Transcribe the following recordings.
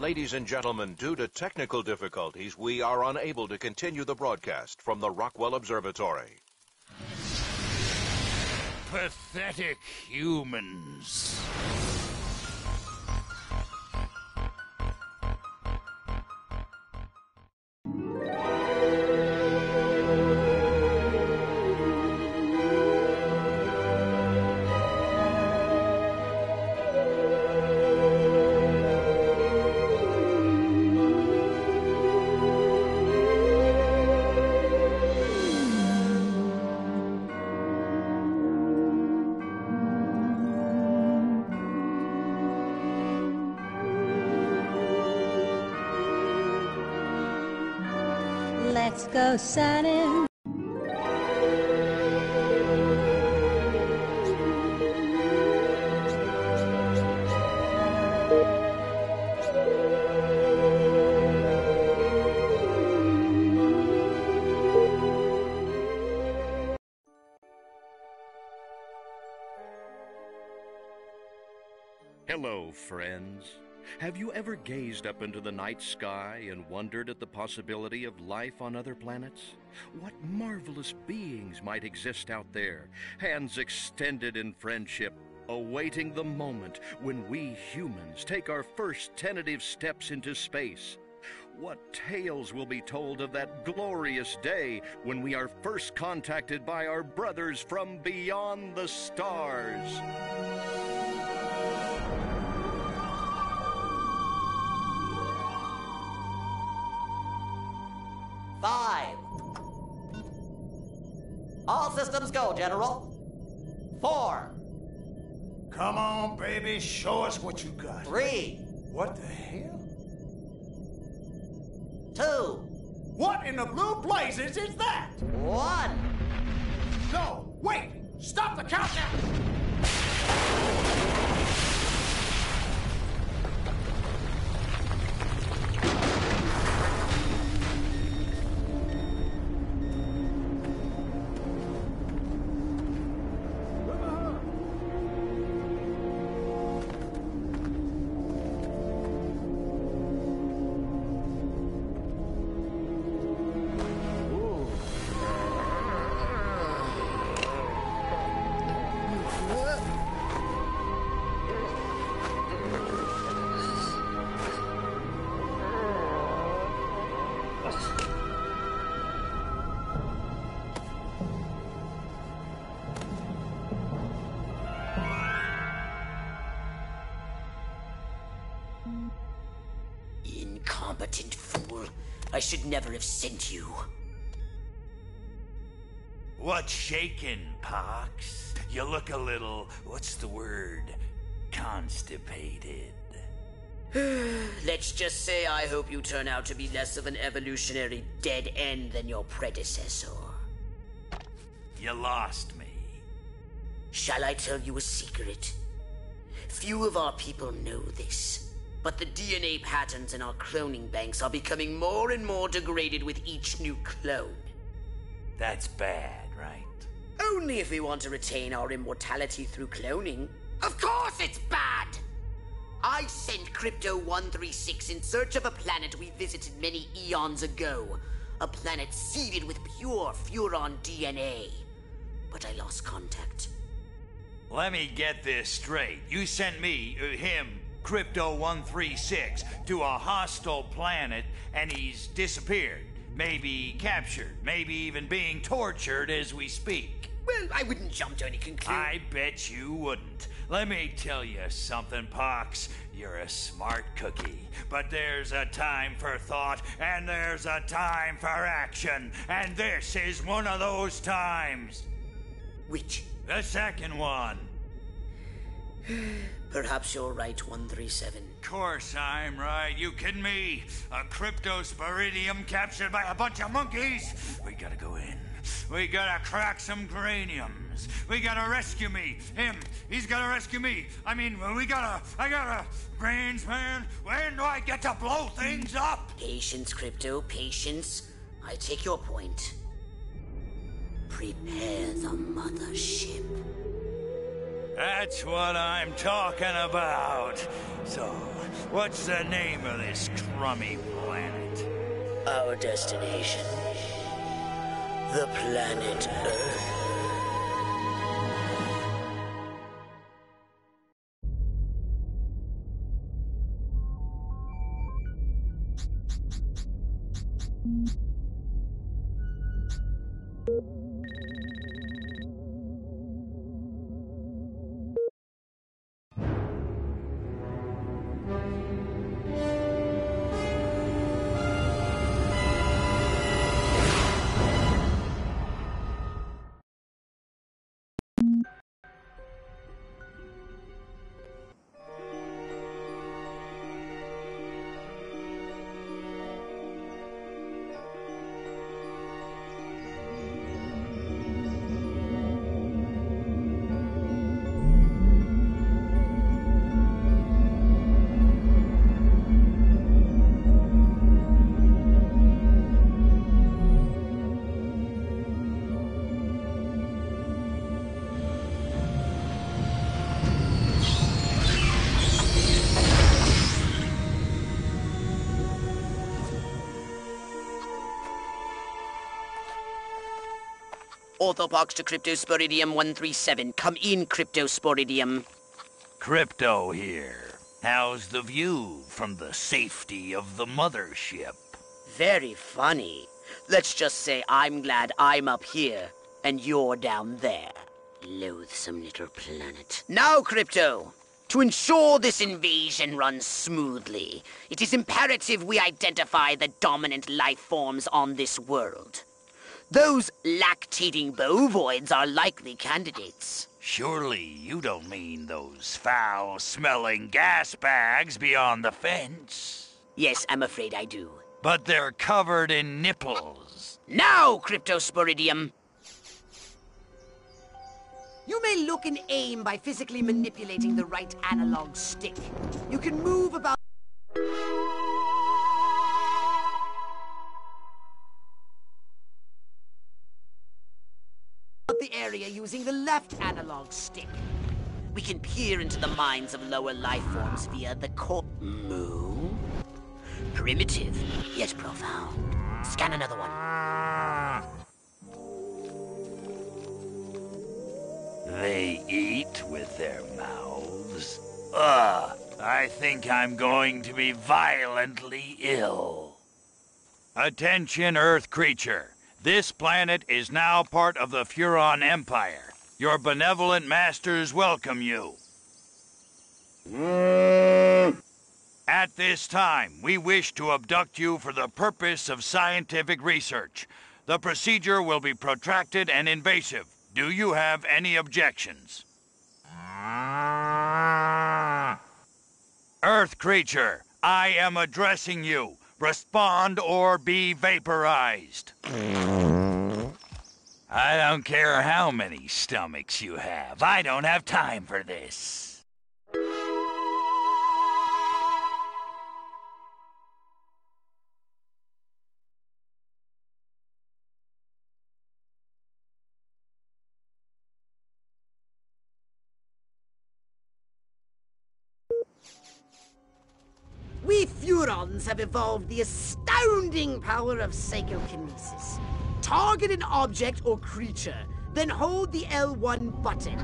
Ladies and gentlemen, due to technical difficulties, we are unable to continue the broadcast from the Rockwell Observatory. Pathetic humans. Let's go sunning. Hello, friends. Have you ever gazed up into the night sky and wondered at the possibility of life on other planets? What marvelous beings might exist out there, hands extended in friendship, awaiting the moment when we humans take our first tentative steps into space? What tales will be told of that glorious day when we are first contacted by our brothers from beyond the stars? Five. All systems go, General. 4. Come on, baby, show us what you got. 3. What the hell? 2. What in the blue blazes is that? 1. No, wait! Stop the countdown! Incompetent fool. I should never have sent you. What's shaking, Pox? You look a little, what's the word, constipated. Let's just say I hope you turn out to be less of an evolutionary dead end than your predecessor. You lost me. Shall I tell you a secret? Few of our people know this, but the DNA patterns in our cloning banks are becoming more and more degraded with each new clone. That's bad, right? Only if we want to retain our immortality through cloning. Of course it's bad! I sent Crypto-136 in search of a planet we visited many eons ago. A planet seeded with pure Furon DNA. But I lost contact. Let me get this straight. You sent me, him, Crypto-136, to a hostile planet, and he's disappeared. Maybe captured. Maybe even being tortured as we speak. Well, I wouldn't jump to any conclusion. I bet you wouldn't. Let me tell you something, Pox. You're a smart cookie. But there's a time for thought, and there's a time for action. And this is one of those times. Which? The second one. Perhaps you're right, 137. Of course I'm right. You kidding me? A cryptosporidium captured by a bunch of monkeys? We gotta go in. We gotta crack some craniums. We gotta rescue me. Him, he's gotta rescue me. I gotta... Brains, man, when do I get to blow things up? Patience, Crypto, patience. I take your point. Prepare the mothership. That's what I'm talking about. So, what's the name of this crummy planet? Our destination, the planet Earth. Orthopox to Cryptosporidium 137. Come in, Cryptosporidium. Crypto here. How's the view from the safety of the mothership? Very funny. Let's just say I'm glad I'm up here, and you're down there. Loathsome little planet. Now, Crypto! To ensure this invasion runs smoothly, it is imperative we identify the dominant life forms on this world. Those lactating bovoids are likely candidates. Surely you don't mean those foul-smelling gas bags beyond the fence? Yes, I'm afraid I do. But they're covered in nipples. Now, Cryptosporidium! You may look and aim by physically manipulating the right analog stick. You can move about the area using the left analog stick. We can peer into the minds of lower life forms via the core. Moo? Primitive, yet profound. Scan another one. They eat with their mouths. Ugh, I think I'm going to be violently ill. Attention, Earth creature. This planet is now part of the Furon Empire. Your benevolent masters welcome you. At this time, we wish to abduct you for the purpose of scientific research. The procedure will be protracted and invasive. Do you have any objections? Earth creature, I am addressing you. Respond or be vaporized. I don't care how many stomachs you have. I don't have time for this. We Furons have evolved the astounding power of psychokinesis. Target an object or creature, then hold the L1 button.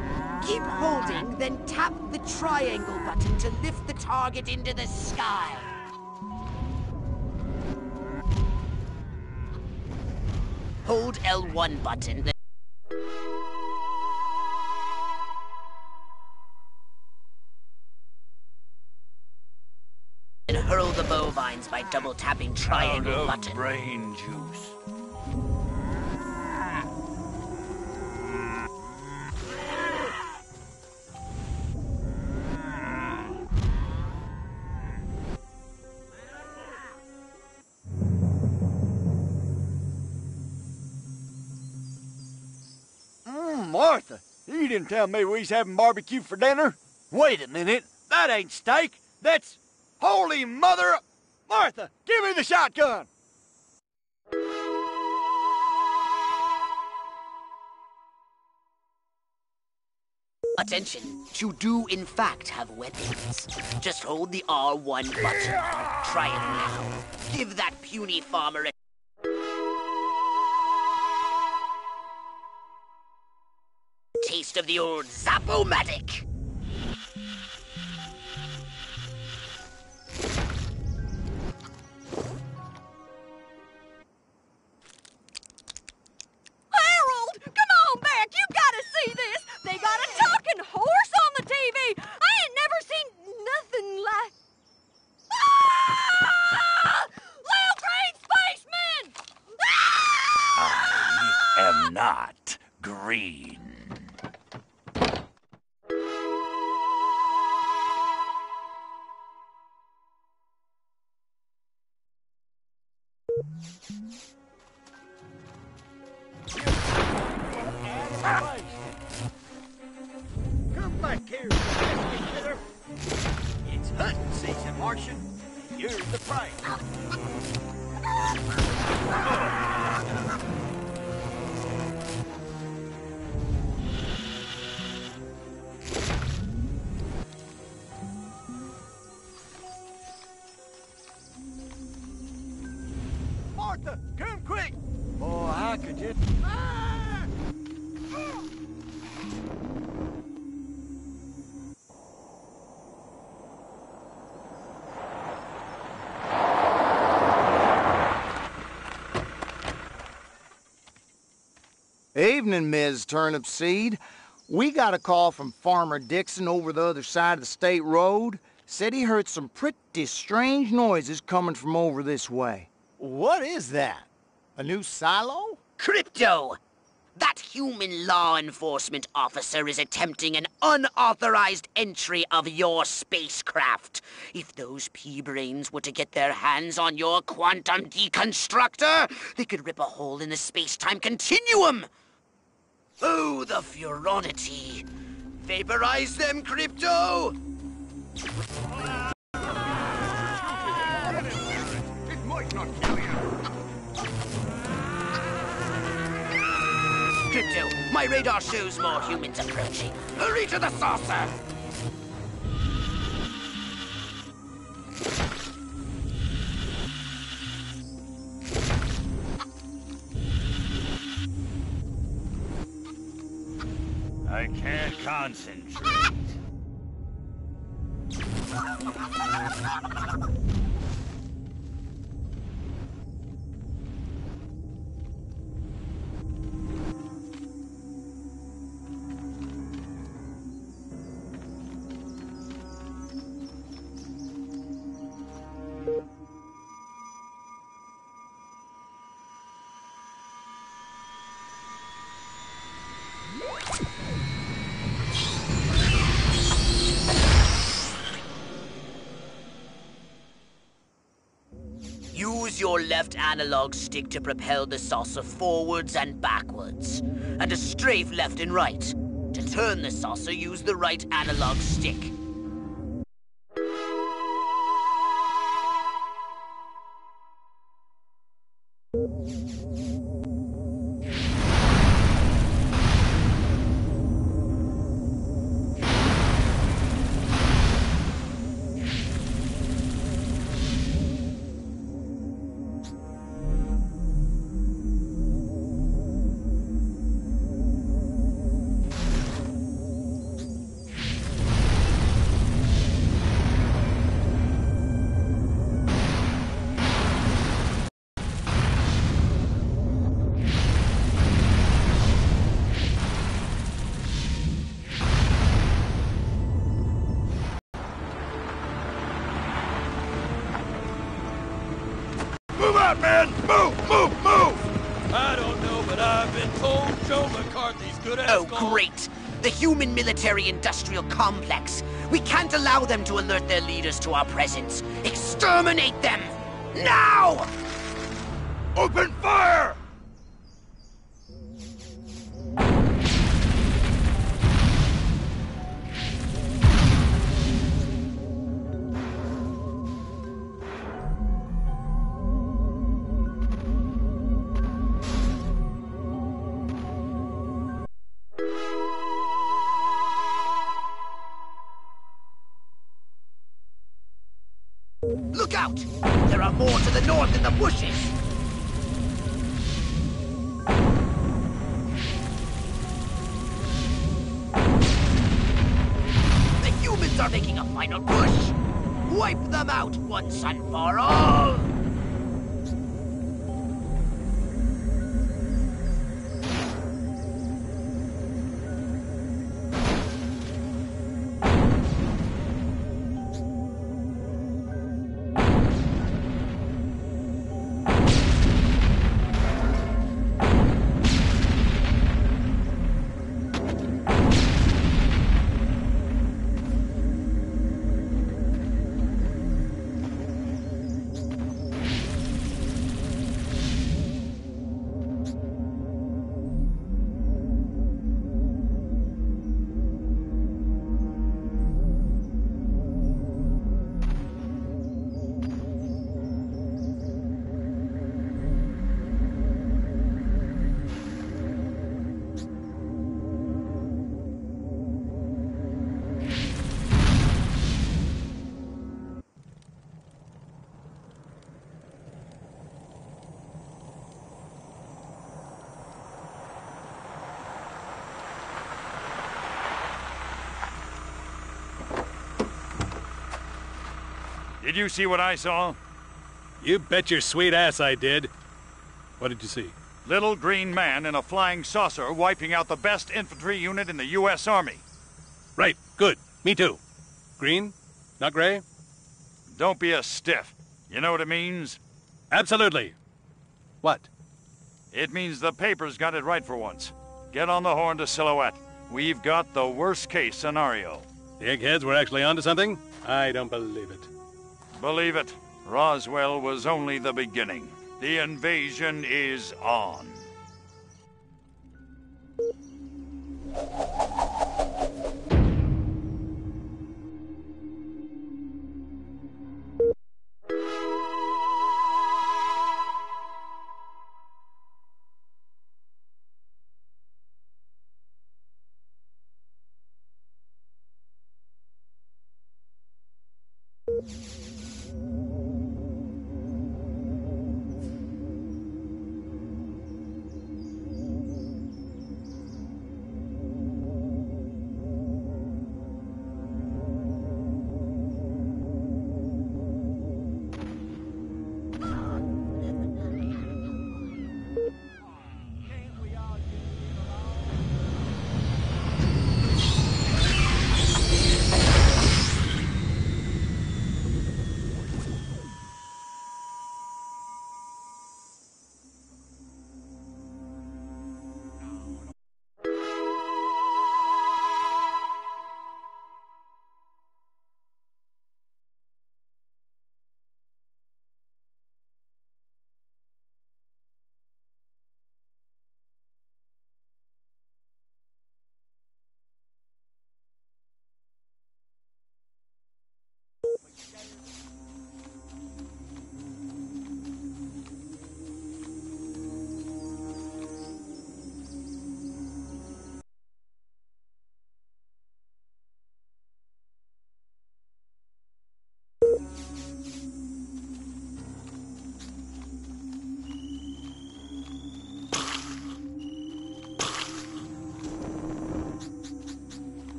Keep holding, then tap the triangle button to lift the target into the sky. Hold L1 button, then and hurl the bovines by double tapping triangle Out of button. brain juice. Martha, you didn't tell me we was having barbecue for dinner. Wait a minute, that ain't steak. That's holy mother. Martha, give me the shotgun. Attention, you do in fact have weapons. Just hold the R1 button. Try it now. Give that puny farmer a taste of the old Zap-O-Matic. Harold, come on back. You gotta see this. They got a talking horse on the TV. I ain't never seen nothing like... Ah! Little green spaceman! Ah! I am not green. Come back here, you killer. It's hunting season, Martian. You're the prey. Martha, come quick! Boy, how could you... Ah! Evening, Ms. Turnipseed. We got a call from Farmer Dixon over the other side of the state road. Said he heard some pretty strange noises coming from over this way. What is that? A new silo? Crypto! That human law enforcement officer is attempting an unauthorized entry of your spacecraft. If those pea-brains were to get their hands on your quantum deconstructor, they could rip a hole in the space-time continuum! Oh, the furonity! Vaporize them, Crypto! It might not kill you. Crypto, my radar shows more humans approaching. Hurry to the saucer! I can't concentrate. Use your left analog stick to propel the saucer forwards and backwards, and a strafe left and right. To turn the saucer, use the right analog stick. Move out, man! Move, move, move! I don't know, but I've been told Joe McCarthy's good at Oh, great! The human military-industrial complex. We can't allow them to alert their leaders to our presence. Exterminate them! Now! Open fire! out! There are more to the north in the bushes! The humans are making a final push! Wipe them out once and for all! Did you see what I saw? You bet your sweet ass I did. What did you see? Little green man in a flying saucer wiping out the best infantry unit in the U.S. Army. Right, good. Me too. Green? Not gray? Don't be a stiff. You know what it means? Absolutely. What? It means the paper's got it right for once. Get on the horn to Silhouette. We've got the worst case scenario. The eggheads were actually onto something? I don't believe it. Believe it. Roswell was only the beginning. The invasion is on.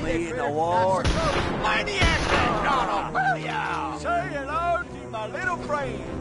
Me in the war. Maniac! Say hello to my little friend.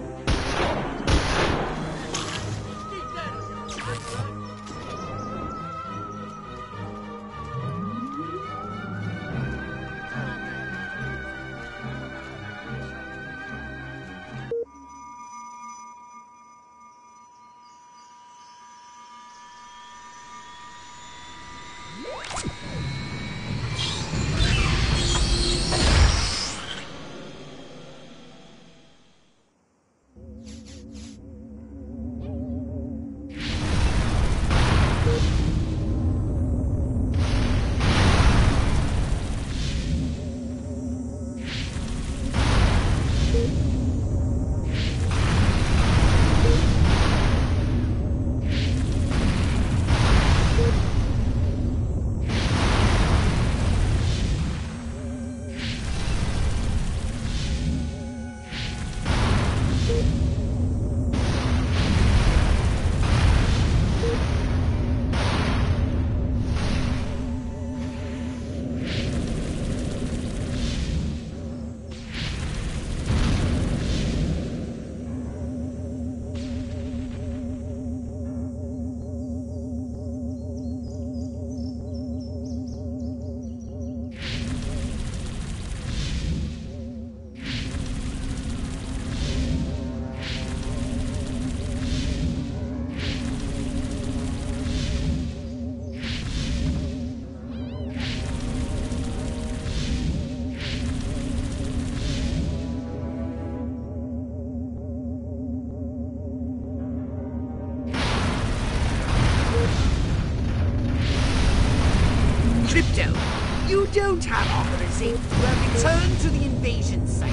don't have authorization to return to the invasion site.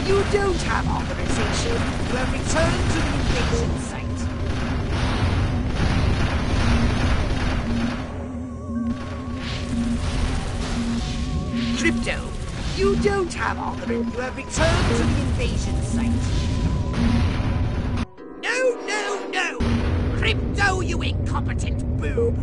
You don't have authorization to return to the invasion site. Crypto, you don't have authorization to return to the invasion site. No! Crypto, you incompetent boob!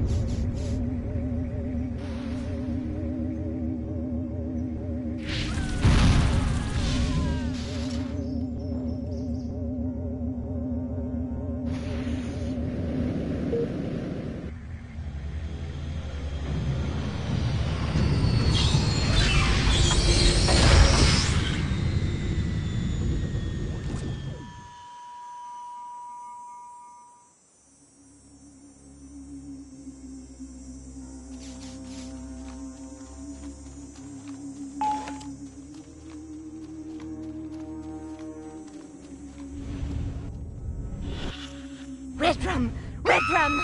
Red rum! Red rum!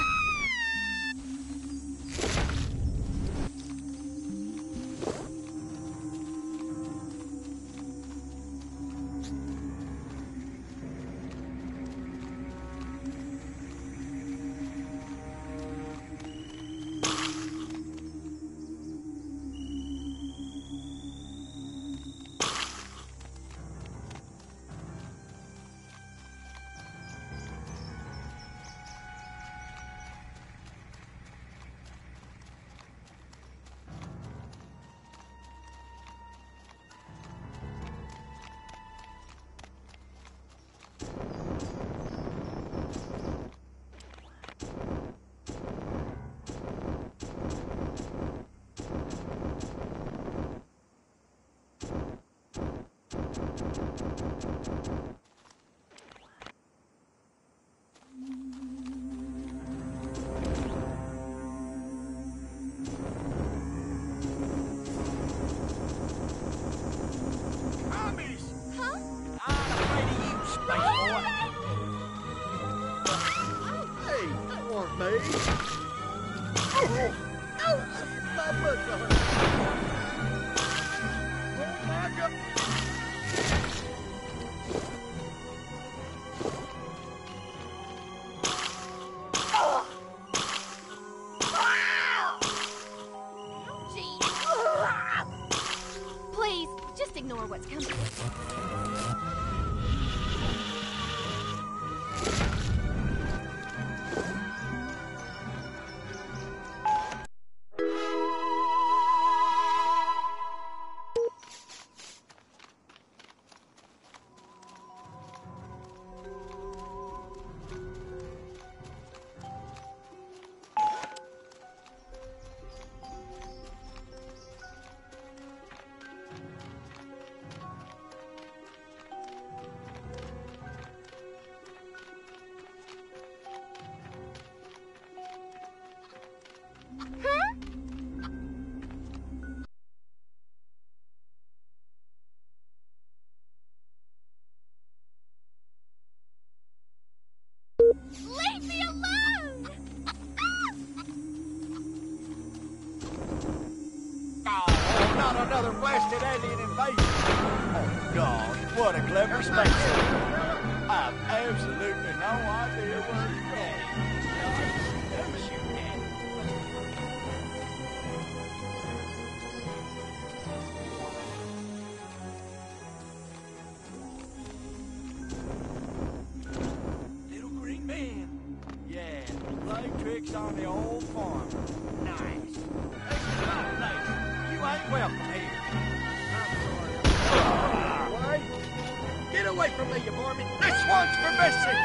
Please, just ignore what's coming. Leave me alone! Oh, not another blasted alien invasion. Oh, God, what a clever space. I've absolutely no idea where he's going. Never shoot that. Little green man. Yeah, play tricks on the old farm. Nice. Nice. You ain't welcome here. I'm sorry. Get away from me, you varmint. This one's for Bessie.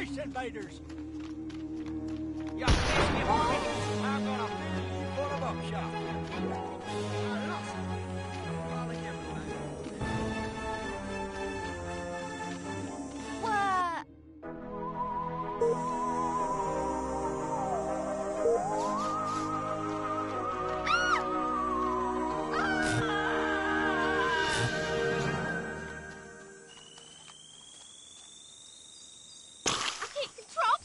space invaders. You fish me, Harvey. I'm gonna fill you full of buckshot. What? I can't control.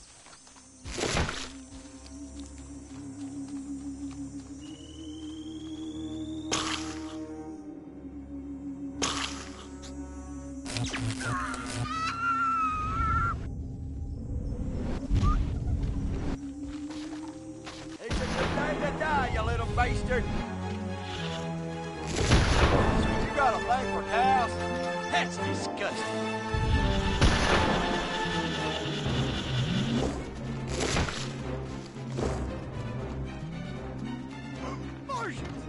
It's a good day to die, you little bastard. You got a thing for cows? That's disgusting. Martians!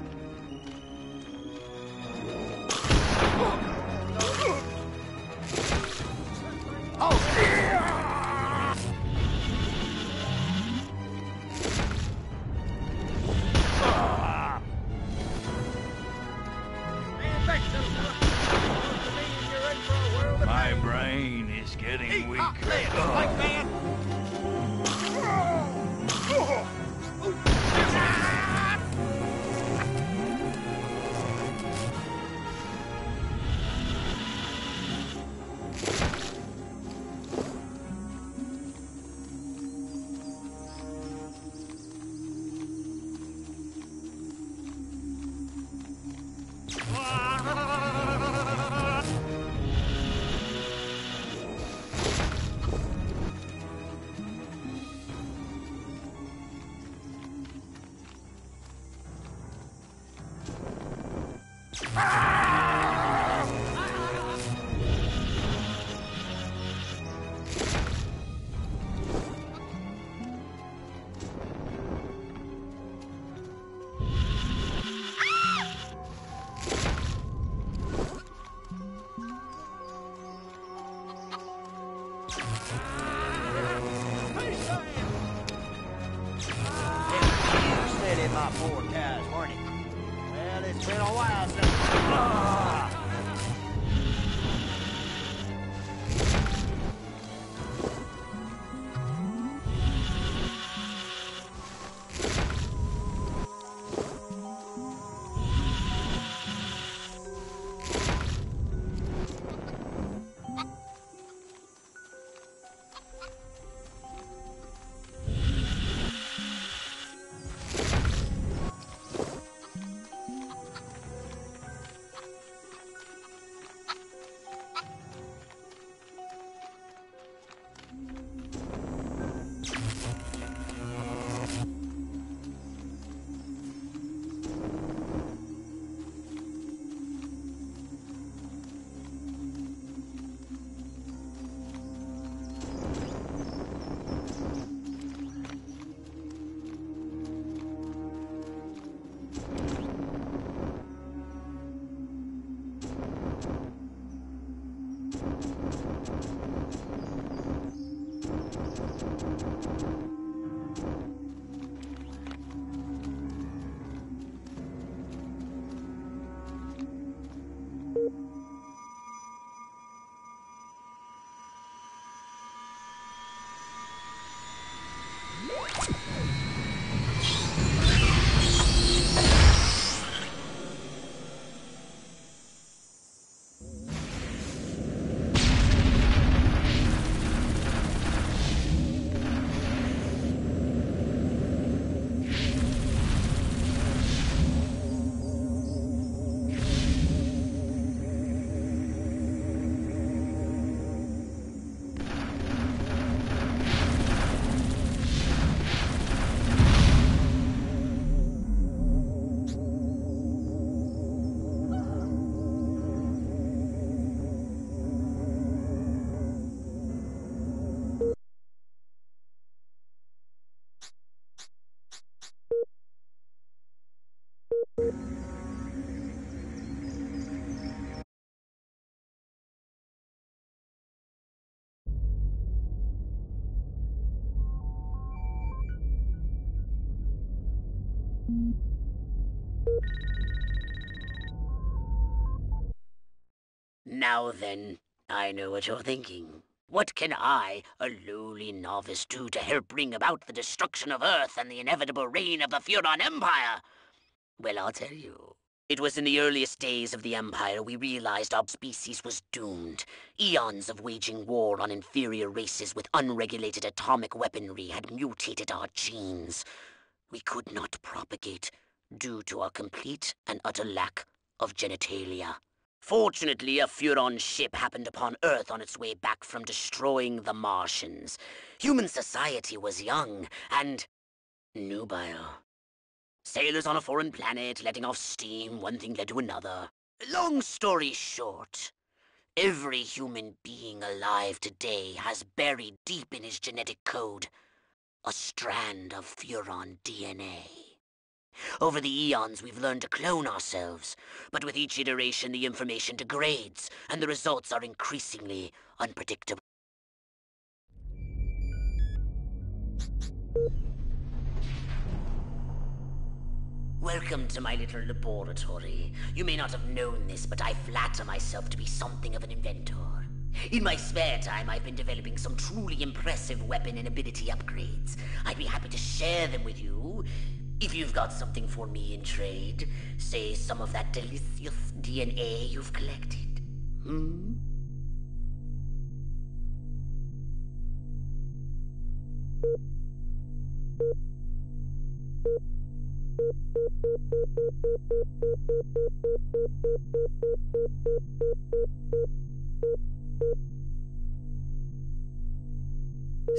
Oh, yeah! My brain is getting weaker. Like man. In my poor cows, weren't it? Well, it's been a while since... Now then, I know what you're thinking. What can I, a lowly novice, do to help bring about the destruction of Earth and the inevitable reign of the Furon Empire? Well, I'll tell you. It was in the earliest days of the Empire we realized our species was doomed. Eons of waging war on inferior races with unregulated atomic weaponry had mutated our genes. We could not propagate due to our complete and utter lack of genitalia. Fortunately, a Furon ship happened upon Earth on its way back from destroying the Martians. Human society was young and nubile. Sailors on a foreign planet, letting off steam, one thing led to another. Long story short, every human being alive today has buried deep in his genetic code a strand of Furon DNA. Over the eons, we've learned to clone ourselves, but with each iteration, the information degrades, and the results are increasingly unpredictable. Welcome to my little laboratory. You may not have known this, but I flatter myself to be something of an inventor. In my spare time, I've been developing some truly impressive weapon and ability upgrades. I'd be happy to share them with you, if you've got something for me in trade. Say some of that delicious DNA you've collected.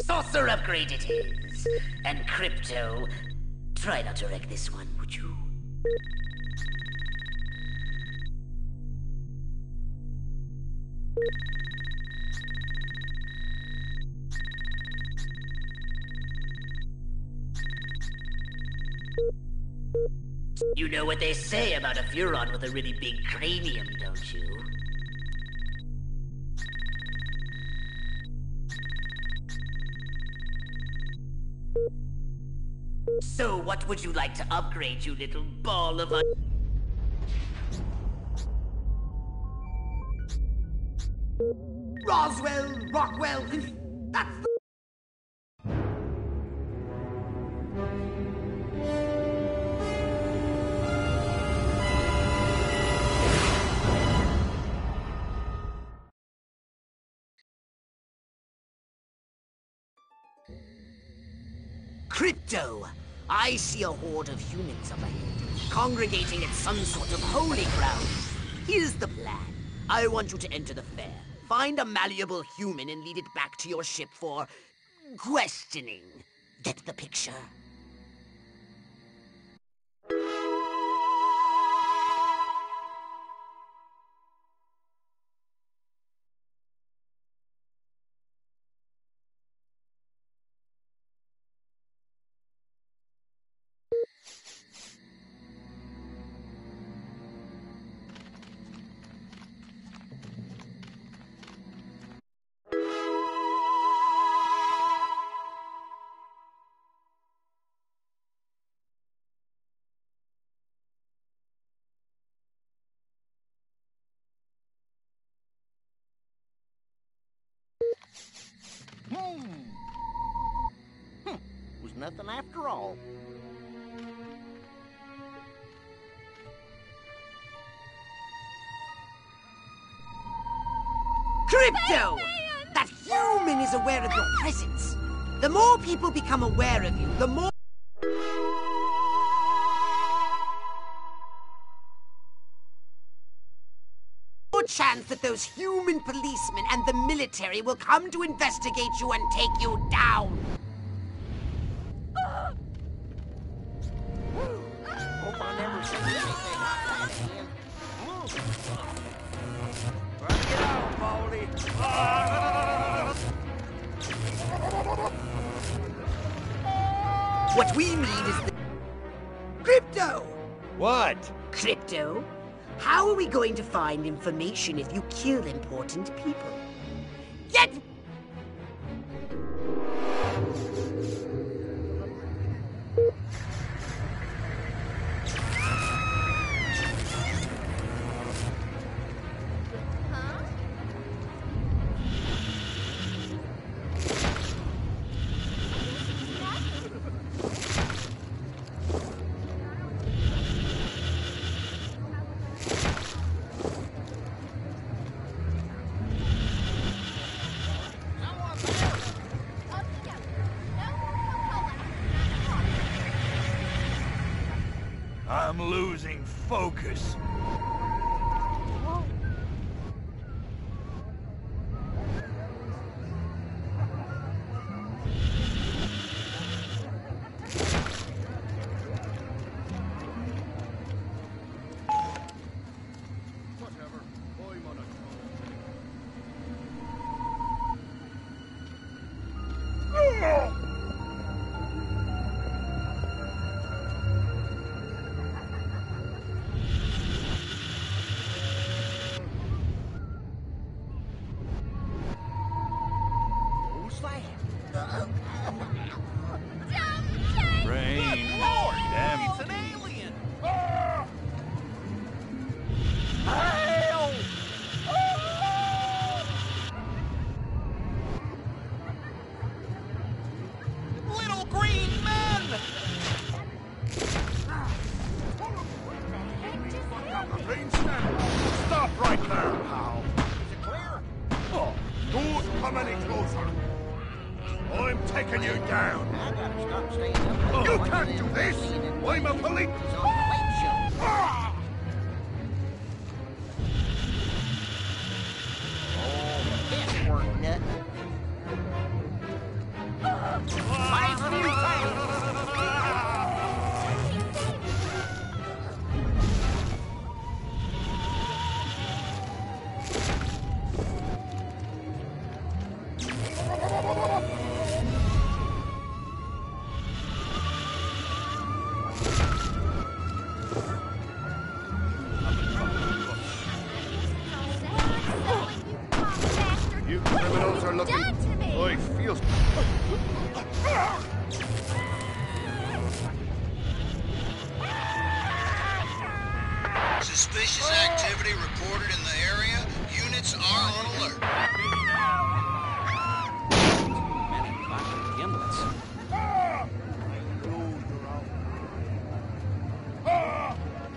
Saucer upgrade it is. And Crypto, try not to wreck this one, would you? You know what they say about a Furon with a really big cranium, don't you? So what would you like to upgrade, you little ball of Roswell, Rockwell, that's the... Crypto! I see a horde of humans up ahead, congregating at some sort of holy ground. Here's the plan. I want you to enter the fair, find a malleable human and lead it back to your ship for questioning. Get the picture? Was nothing after all. Crypto! That human is aware of your presence. The more people become aware of you, the more chance that those human policemen and the military will come to investigate you and take you down. Hope I never see anything like that again. Bring it on, Baldy. What we need is the... Crypto! What? Crypto? How are we going to find information if you kill important people? Get... losing focus. Brain. Lord, Damn. it's an alien! Help! Little green men! Stop right there, pal. Is it clear? Oh, don't come any closer. I'm taking you down. I gotta stop staying up. You can't do this. I'm a police. He's on the late show. Ah! This worked, nut. Fight mutants! You criminals are looking... Done to me! I feel... Suspicious activity reported in the area. Units are on alert. Men in bucket gimlets.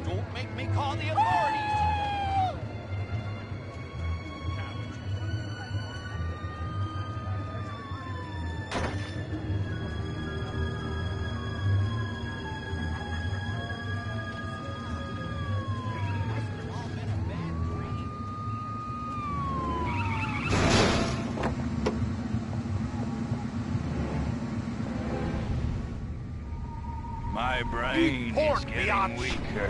Don't make me call the authorities! My brain is Report getting beyond- weaker.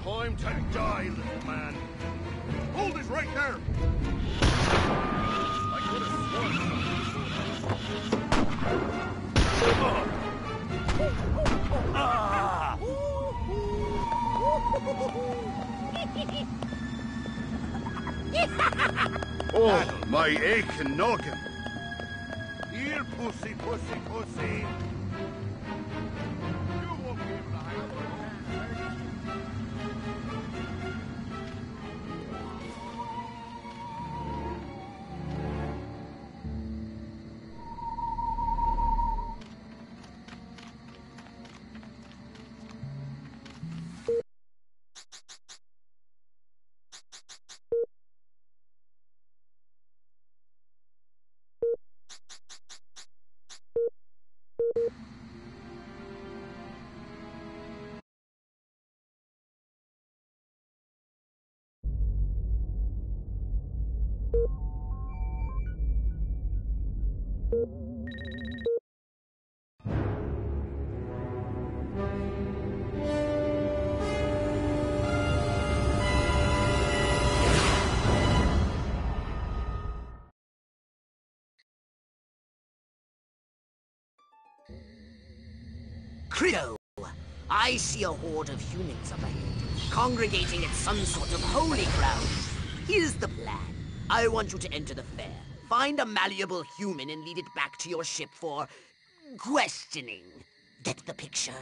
Time to die, little man. Hold it right there. I could have sworn. Oh, my aching noggin. Here, pussy, pussy, pussy. You won't be able to hide. Credo! I see a horde of humans up ahead, congregating at some sort of holy ground. Here's the plan. I want you to enter the fair, find a malleable human and lead it back to your ship for... questioning. Get the picture?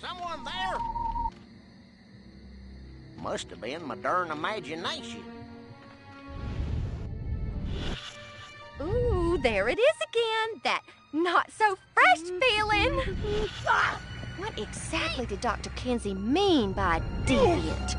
Someone there? Must have been my darn imagination. there it is again, that not-so-fresh feeling. What exactly did Dr. Kinsey mean by deviant?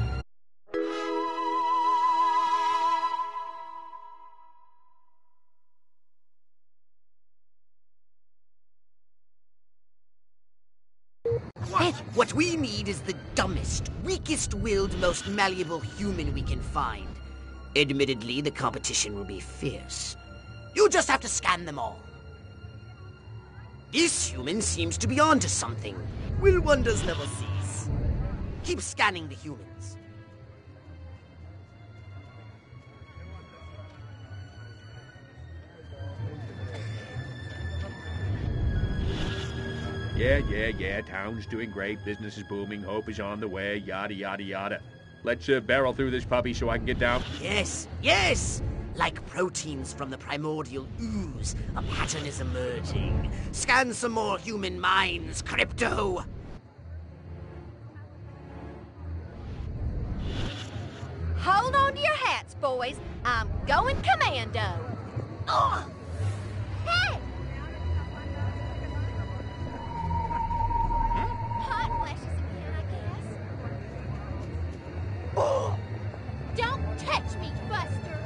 What we need is the dumbest, weakest-willed, most malleable human we can find. Admittedly, the competition will be fierce. You just have to scan them all. This human seems to be onto something. Will wonders never cease? Keep scanning the humans. Yeah, town's doing great, business is booming, hope is on the way, yada, yada, yada. Let's barrel through this puppy so I can get down. Yes! Like proteins from the primordial ooze, a pattern is emerging. Scan some more human minds, Crypto! Hold on to your hats, boys. I'm going commando. Oh! Hey! Hot flashes again, I guess. Oh! Don't touch me, Buster!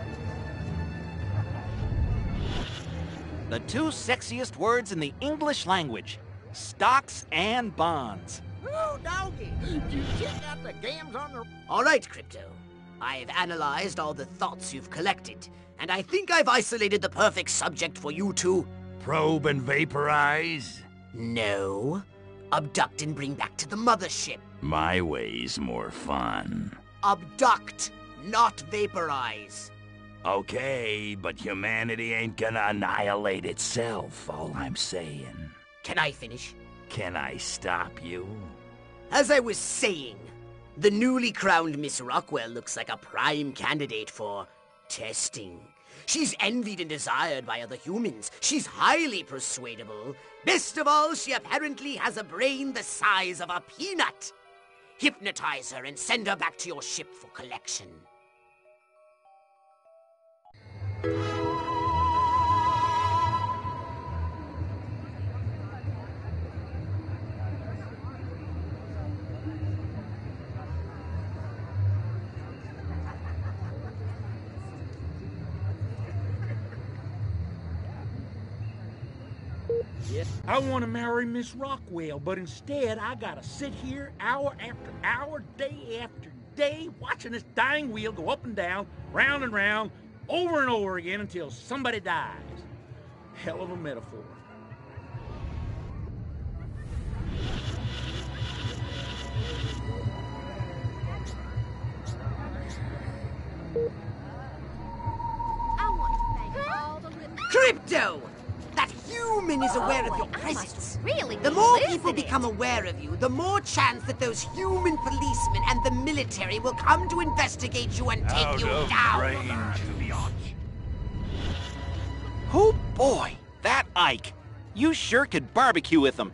The two sexiest words in the English language. Stocks and bonds. Ooh, doggy! Did you check out the gams on the... All right, Crypto. I've analyzed all the thoughts you've collected, and I think I've isolated the perfect subject for you to... Probe and vaporize? No. Abduct and bring back to the mothership. My way's more fun. Abduct, not vaporize. Okay, but humanity ain't gonna annihilate itself, all I'm saying. Can I finish? Can I stop you? As I was saying, the newly crowned Miss Rockwell looks like a prime candidate for testing. She's envied and desired by other humans. She's highly persuadable. Best of all, she apparently has a brain the size of a peanut. Hypnotize her and send her back to your ship for collection. I want to marry Miss Rockwell, but instead I gotta sit here hour after hour, day after day, watching this dying wheel go up and down, round and round, over and over again until somebody dies. Hell of a metaphor. I want to thank all the little... Crypto! That human is aware of your presence. Really the more people become aware of you, the more chance that those human policemen and the military will come to investigate you and take you down. Oh boy, that Ike. You sure could barbecue with him.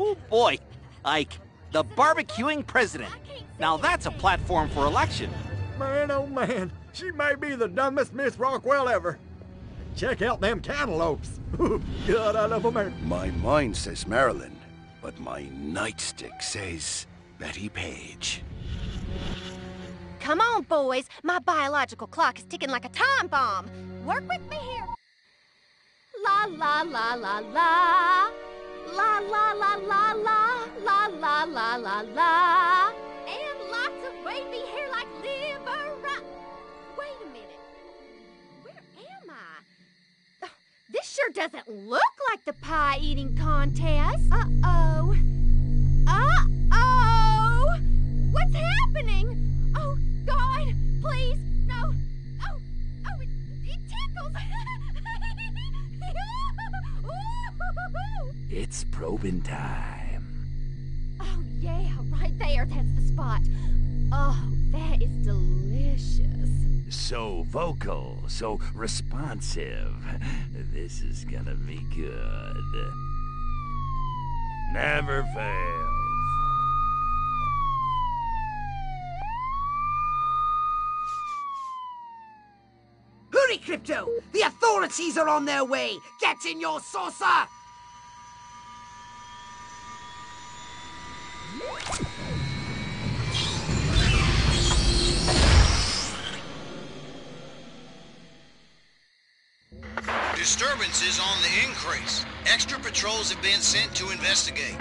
Oh boy, Ike, the barbecuing president. Now that's a platform for election. Man, oh man, she may be the dumbest Miss Rockwell ever. Check out them cantaloupes. God, I love America. My mind says Maryland, but my nightstick says Betty Page. Come on, boys. My biological clock is ticking like a time bomb. Work with me here. La la la la la. La la la la la. La la la la la. And lots of wavy hair like liver. Wait a minute. Where am I? Oh, this sure doesn't look like the pie-eating contest. Uh-oh. Uh-oh! What's happening? Oh, God, please, no. Oh, it tickles. It's probing time. Oh, yeah, right there. That's the spot. Oh, that is delicious. So vocal, so responsive. This is gonna be good. Never fails. Hurry, Crypto! The authorities are on their way! Get in your saucer! Disturbances on the increase. Extra patrols have been sent to investigate.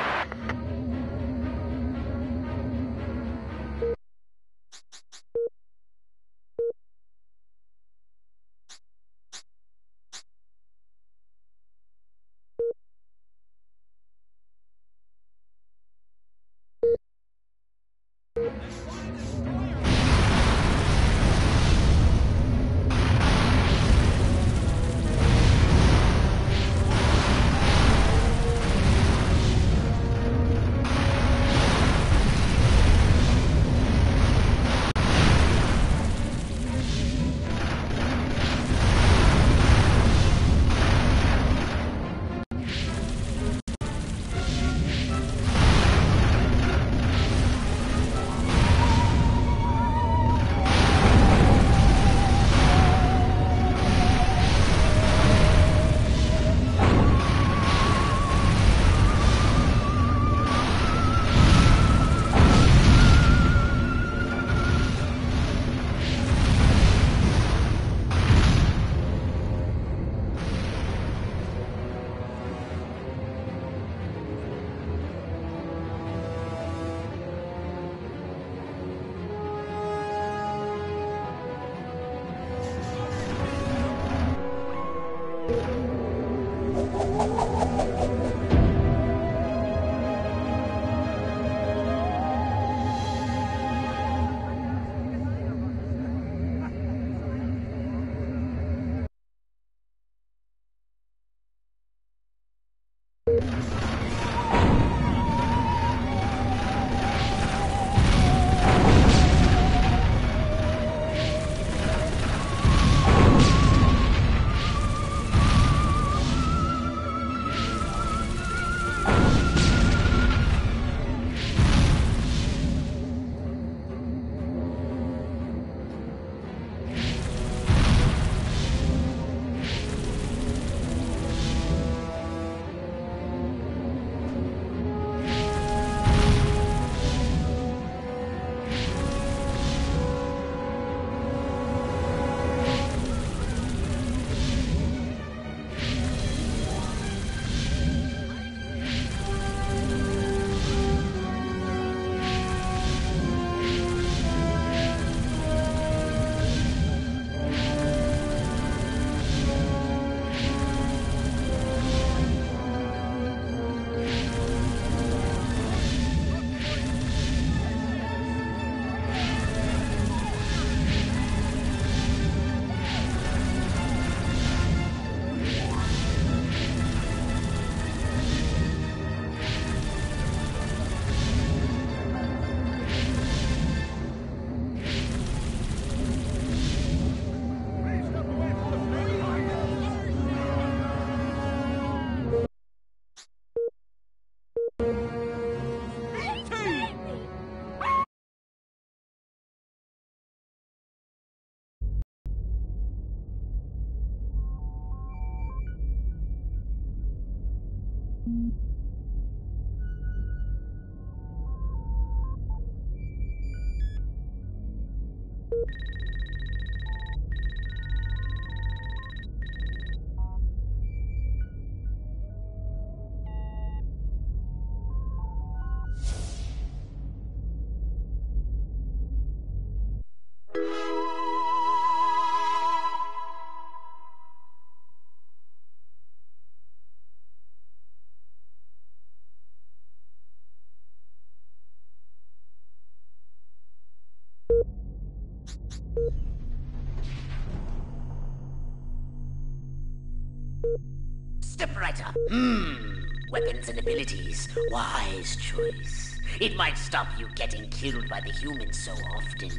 Step right up. Weapons and abilities. Wise choice. It might stop you getting killed by the humans so often.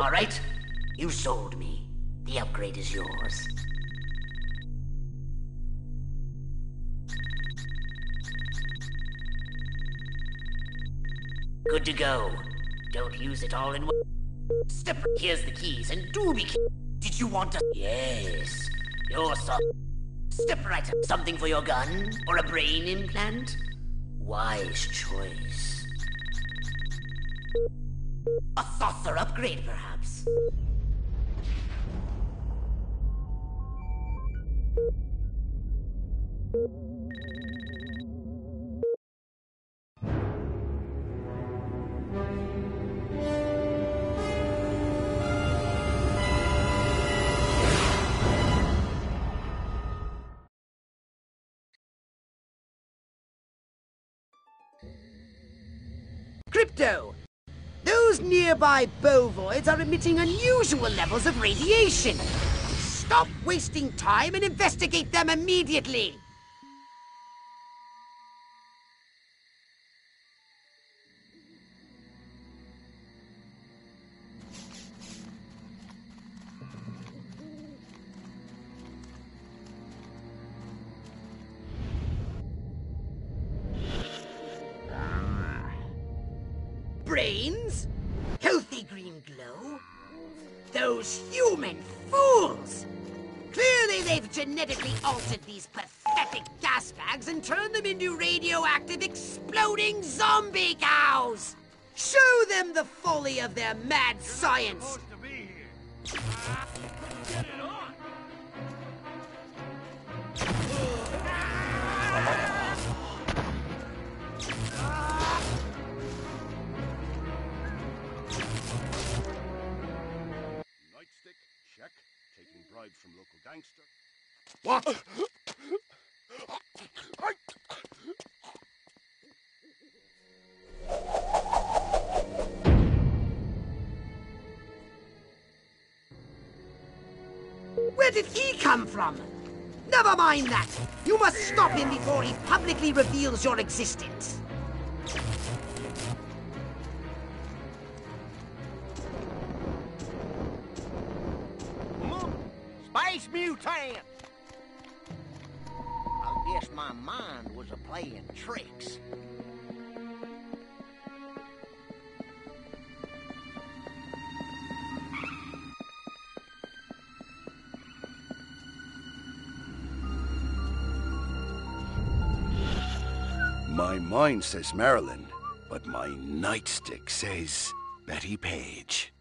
All right, you sold me. The upgrade is yours. Good to go. Don't use it all in one. Step. Here's the keys, and do be. Did you want to? Yes. You're so. Step right up. Something for your gun or a brain implant? Wise choice. A saucer upgrade, perhaps. Crypto! Those nearby bovoids are emitting unusual levels of radiation. Stop wasting time and investigate them immediately! Brains? Healthy green glow? Those human fools! Clearly they've genetically altered these pathetic gas bags and turned them into radioactive exploding zombie cows! Show them the folly of their mad science! Nightstick, check. Taking bribes from local gangster. What? Where did he come from? Never mind that! You must stop him before he publicly reveals your existence. Space mutant! I guess my mind was a-playing tricks. My mind says Marilyn, but my nightstick says Betty Page.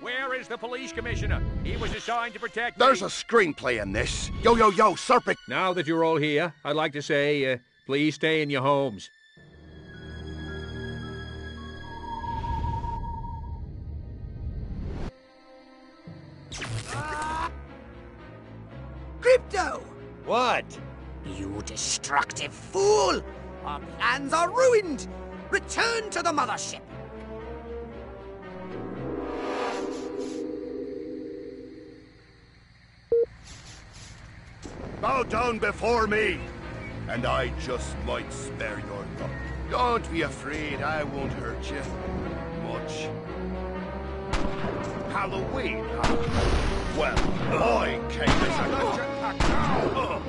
Where is the police commissioner? He was assigned to protect There's me. a screenplay in this. Yo, Serpent. Now that you're all here, I'd like to say, please stay in your homes. Crypto! What? You destructive fool! Our plans are ruined! Return to the mothership! Bow down before me, and I just might spare your thumb. Don't be afraid, I won't hurt you much. Halloween, huh? Well, I came as a gunshot now.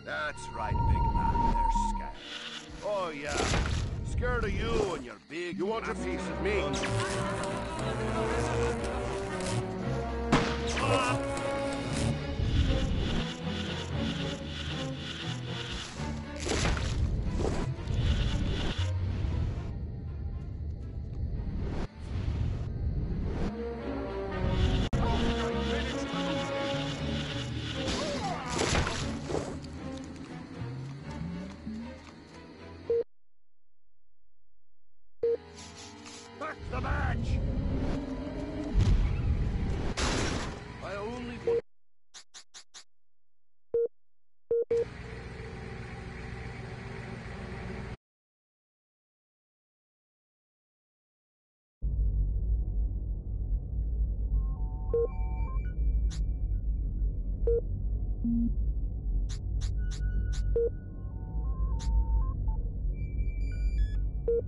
That's right, big man. They're scared. Oh, yeah. Scared of you and your big... You want a piece of me? Back the match! I only want... You